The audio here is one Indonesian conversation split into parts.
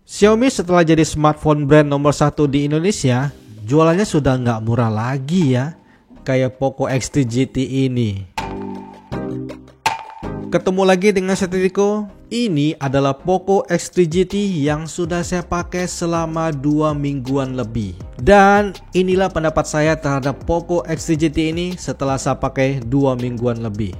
Xiaomi setelah jadi smartphone brand nomor 1 di Indonesia, jualannya sudah nggak murah lagi ya, kayak Poco X3 GT ini. Ketemu lagi dengan Setriko. Ini adalah Poco X3 GT yang sudah saya pakai selama 2 mingguan lebih. Dan inilah pendapat saya terhadap Poco X3 GT ini setelah saya pakai 2 mingguan lebih.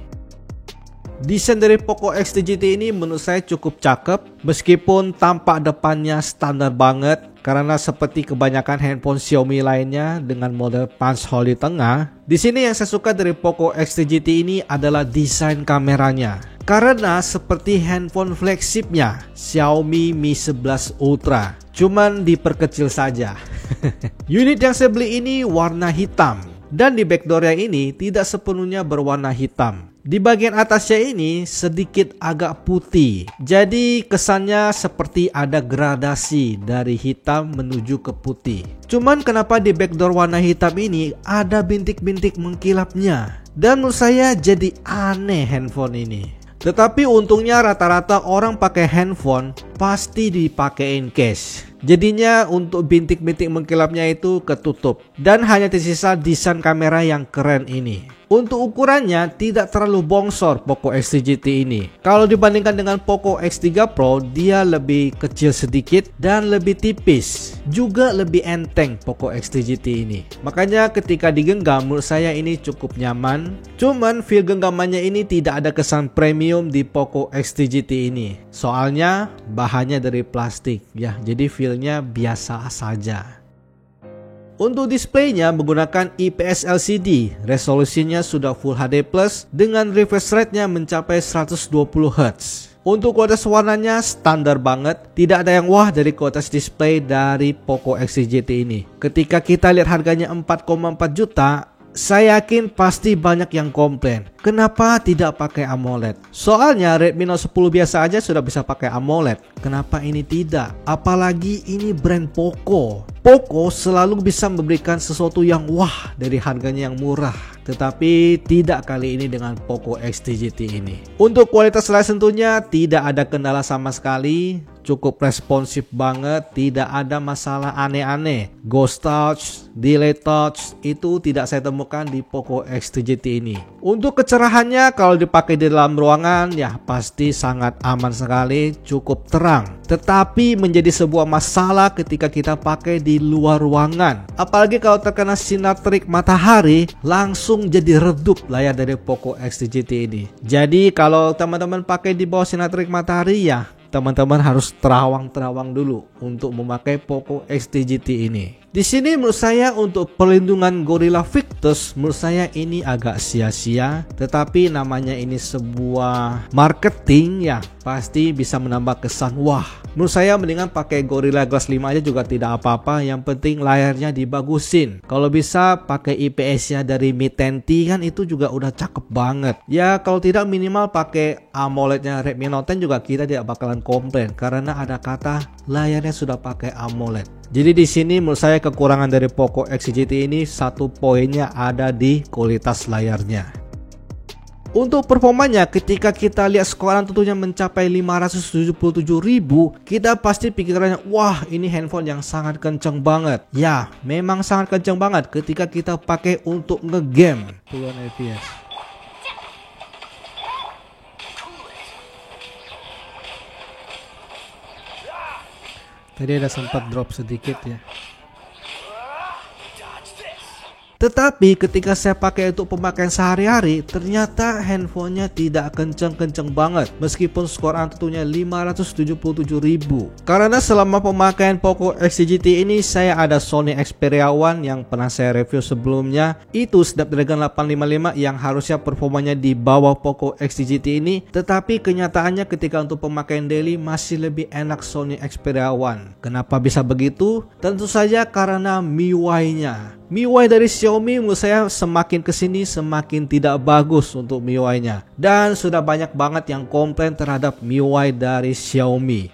Desain dari Poco X3 GT ini menurut saya cukup cakep, meskipun tampak depannya standar banget. Karena seperti kebanyakan handphone Xiaomi lainnya dengan model punch hole di tengah. Di sini yang saya suka dari Poco X3 GT ini adalah desain kameranya. Karena seperti handphone flagshipnya Xiaomi Mi 11 Ultra, cuman diperkecil saja. Unit yang saya beli ini warna hitam, dan di backdoornya ini tidak sepenuhnya berwarna hitam. Di bagian atasnya ini sedikit agak putih, jadi kesannya seperti ada gradasi dari hitam menuju ke putih. Cuman kenapa di backdoor warna hitam ini ada bintik-bintik mengkilapnya, dan menurut saya jadi aneh handphone ini. Tetapi untungnya rata-rata orang pakai handphone pasti dipakein case. Jadinya untuk bintik-bintik mengkilapnya itu ketutup, dan hanya tersisa desain kamera yang keren ini. Untuk ukurannya tidak terlalu bongsor Poco X3 GT ini. Kalau dibandingkan dengan Poco X3 Pro, dia lebih kecil sedikit dan lebih tipis. Juga lebih enteng Poco X3 GT ini. Makanya ketika digenggam menurut saya ini cukup nyaman. Cuman feel genggamannya ini tidak ada kesan premium di Poco X3 GT ini. Soalnya bahannya dari plastik ya, jadi feelnya biasa saja. Untuk displaynya menggunakan IPS LCD, resolusinya sudah Full HD Plus dengan refresh rate-nya mencapai 120 Hz. Untuk kualitas warnanya standar banget, tidak ada yang wah dari kualitas display dari Poco X3 GT ini. Ketika kita lihat harganya 4,4 juta, saya yakin pasti banyak yang komplain, kenapa tidak pakai AMOLED? Soalnya Redmi Note 10 biasa aja sudah bisa pakai AMOLED. Kenapa ini tidak? Apalagi ini brand Poco. Poco selalu bisa memberikan sesuatu yang wah dari harganya yang murah. Tetapi tidak kali ini dengan Poco X3 GT ini. Untuk kualitas layar sentuhnya tidak ada kendala sama sekali. Cukup responsif banget, tidak ada masalah aneh-aneh. Ghost touch, delay touch itu tidak saya temukan di Poco X3 GT ini. Untuk kecerahannya kalau dipakai di dalam ruangan ya pasti sangat aman sekali, cukup terang. Tetapi menjadi sebuah masalah ketika kita pakai di luar ruangan. Apalagi kalau terkena sinar terik matahari, langsung jadi redup layar dari Poco X3 GT ini. Jadi kalau teman-teman pakai di bawah sinar terik matahari ya teman-teman harus terawang-terawang dulu untuk memakai Poco X3 GT ini. Di sini menurut saya untuk perlindungan Gorilla Victus menurut saya ini agak sia-sia. Tetapi namanya ini sebuah marketing ya, pasti bisa menambah kesan wah. Menurut saya mendingan pakai Gorilla Glass 5 aja juga tidak apa-apa. Yang penting layarnya dibagusin. Kalau bisa pakai IPS-nya dari Mi 10T kan itu juga udah cakep banget. Ya kalau tidak minimal pakai AMOLED-nya Redmi Note 10 juga kita tidak bakalan komplain karena ada kata layarnya sudah pakai AMOLED. Jadi di sini menurut saya kekurangan dari Poco X3 GT ini satu poinnya ada di kualitas layarnya. Untuk performanya ketika kita lihat skoran tentunya mencapai 577.000, kita pasti pikirannya wah ini handphone yang sangat kenceng banget. Ya memang sangat kenceng banget ketika kita pakai untuk ngegame puluhan FPS. Tadi ada sempat drop sedikit ya. Tetapi ketika saya pakai untuk pemakaian sehari-hari, ternyata handphonenya tidak kenceng-kenceng banget. Meskipun skor tentunya 577.000. Karena selama pemakaian Poco X3 GT ini saya ada Sony Xperia One yang pernah saya review sebelumnya. Itu Snapdragon 855 yang harusnya performanya di bawah Poco X3 GT ini. Tetapi kenyataannya ketika untuk pemakaian daily masih lebih enak Sony Xperia One. Kenapa bisa begitu? Tentu saja karena MIUI-nya. MIUI dari Xiaomi menurut saya semakin kesini semakin tidak bagus untuk MIUI-nya. Dan sudah banyak banget yang komplain terhadap MIUI dari Xiaomi.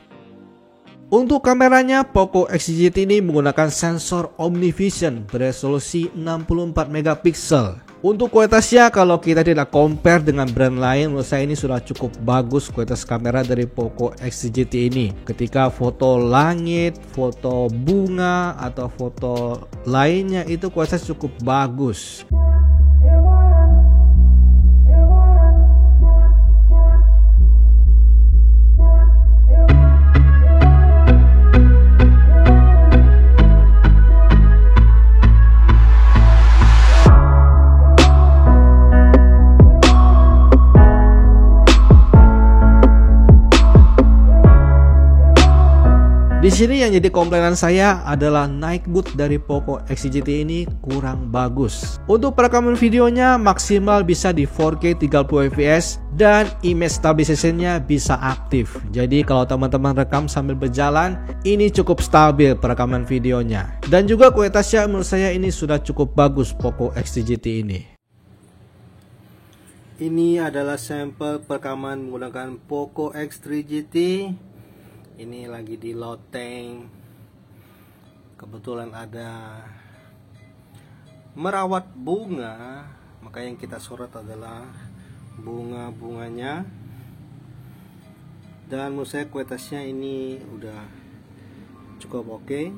Untuk kameranya, Poco X3 GT ini menggunakan sensor OmniVision beresolusi 64 megapiksel. Untuk kualitasnya kalau kita tidak compare dengan brand lain, menurut saya ini sudah cukup bagus kualitas kamera dari Poco X3 GT ini. Ketika foto langit, foto bunga atau foto lainnya itu kualitasnya cukup bagus. Di sini yang jadi komplainan saya adalah night mode dari Poco X3 GT ini kurang bagus. Untuk perekaman videonya maksimal bisa di 4K 30 fps dan image stabilization-nya bisa aktif. Jadi kalau teman-teman rekam sambil berjalan, ini cukup stabil perekaman videonya. Dan juga kualitasnya menurut saya ini sudah cukup bagus Poco X3 GT ini. Ini adalah sampel perekaman menggunakan Poco X3 GT. Ini lagi di loteng. Kebetulan ada merawat bunga, maka yang kita sorot adalah bunga-bunganya. Dan menurut saya kualitasnya ini udah cukup oke.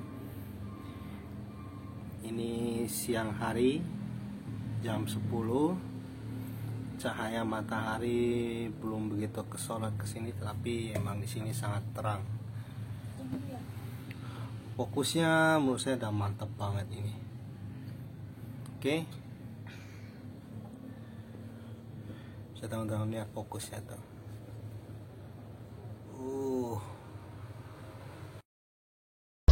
Ini siang hari jam 10. Cahaya matahari belum begitu kesorot ke sini, tapi emang di sini sangat terang. Fokusnya menurut saya udah mantap banget ini. Oke. Bisa teman-teman lihat fokusnya tuh.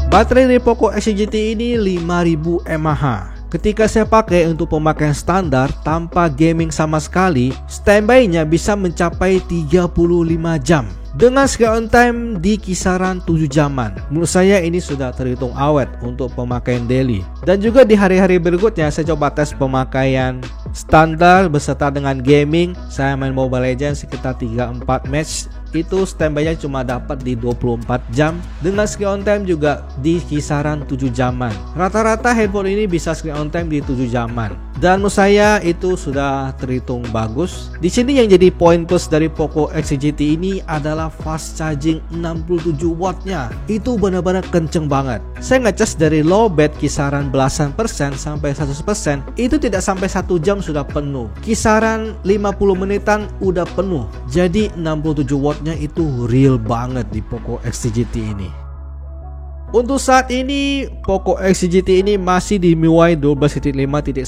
Baterai dari Poco X3 GT ini 5000 mAh. Ketika saya pakai untuk pemakaian standar tanpa gaming sama sekali, standby-nya bisa mencapai 35 jam. Dengan screen on time di kisaran 7 jaman. Menurut saya ini sudah terhitung awet untuk pemakaian daily. Dan juga di hari-hari berikutnya saya coba tes pemakaian standar beserta dengan gaming. Saya main Mobile Legends sekitar 3-4 match. Itu standby-nya cuma dapat di 24 jam. Dengan screen on time juga di kisaran 7 jaman. Rata-rata handphone ini bisa screen on time di 7 jaman. Dan menurut saya itu sudah terhitung bagus. Di sini yang jadi poin plus dari Poco X3 GT ini adalah fast charging 67 wattnya. Itu benar-benar kenceng banget. Saya ngecas dari low bat kisaran belasan persen sampai 100%. Itu tidak sampai 1 jam sudah penuh. Kisaran 50 menitan udah penuh. Jadi 67 wattnya itu real banget di Poco X3 GT ini. Untuk saat ini Poco X3 GT ini masih di MIUI 12.5.1.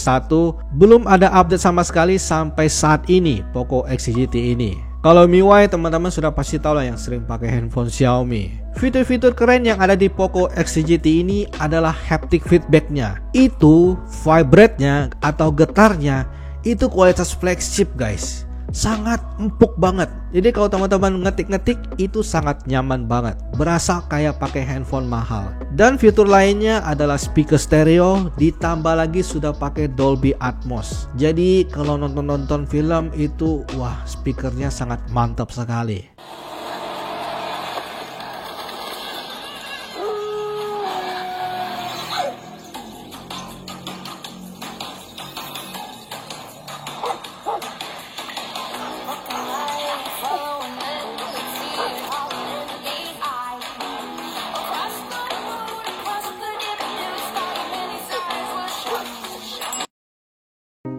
Belum ada update sama sekali sampai saat ini Poco X3 GT ini. Kalau MIUI teman-teman sudah pasti tahu lah yang sering pakai handphone Xiaomi. Fitur-fitur keren yang ada di Poco X3 GT ini adalah haptic feedback-nya. Itu vibrate-nya atau getarnya itu kualitas flagship guys. Sangat empuk banget. Jadi kalau teman-teman ngetik-ngetik itu sangat nyaman banget. Berasa kayak pakai handphone mahal. Dan fitur lainnya adalah speaker stereo, ditambah lagi sudah pakai Dolby Atmos. Jadi kalau nonton-nonton film itu wah, speakernya sangat mantap sekali.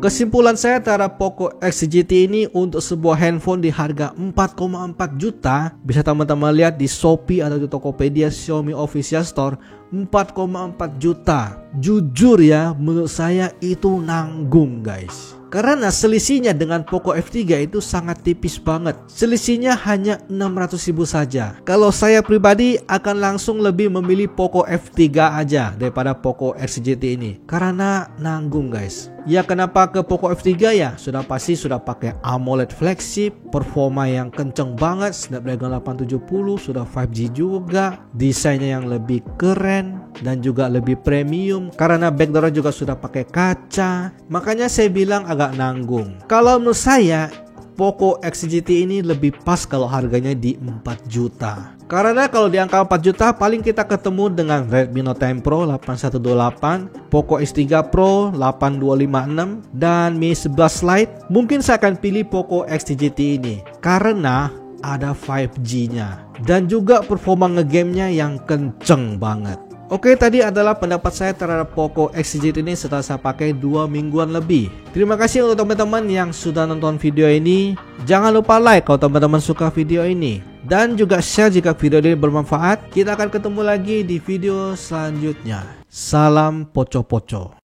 Kesimpulan saya terhadap Poco X3 GT ini untuk sebuah handphone di harga 4,4 juta, bisa teman-teman lihat di Shopee atau di Tokopedia Xiaomi Official Store, 4,4 juta. Jujur ya, menurut saya itu nanggung guys. Karena selisihnya dengan Poco F3 itu sangat tipis banget. Selisihnya hanya 600.000 saja. Kalau saya pribadi akan langsung lebih memilih Poco F3 aja daripada Poco X3 GT ini. Karena nanggung guys. Ya kenapa ke Poco F3 ya? Sudah pasti sudah pakai AMOLED flagship, performa yang kenceng banget, Snapdragon 870, sudah 5G juga, desainnya yang lebih keren dan juga lebih premium. Karena backdoor juga sudah pakai kaca. Makanya saya bilang agak nanggung. Kalau menurut saya Poco X3 GT ini lebih pas kalau harganya di 4 juta. Karena kalau di angka 4 juta paling kita ketemu dengan Redmi Note 10 Pro 8128, Poco X3 Pro 8256, dan Mi 11 Lite. Mungkin saya akan pilih Poco X3 GT ini karena ada 5G-nya dan juga performa ngegamenya yang kenceng banget. Oke, tadi adalah pendapat saya terhadap Poco X3 GT ini setelah saya pakai 2 mingguan lebih. Terima kasih untuk teman-teman yang sudah nonton video ini. Jangan lupa like kalau teman-teman suka video ini, dan juga share jika video ini bermanfaat. Kita akan ketemu lagi di video selanjutnya. Salam poco-poco.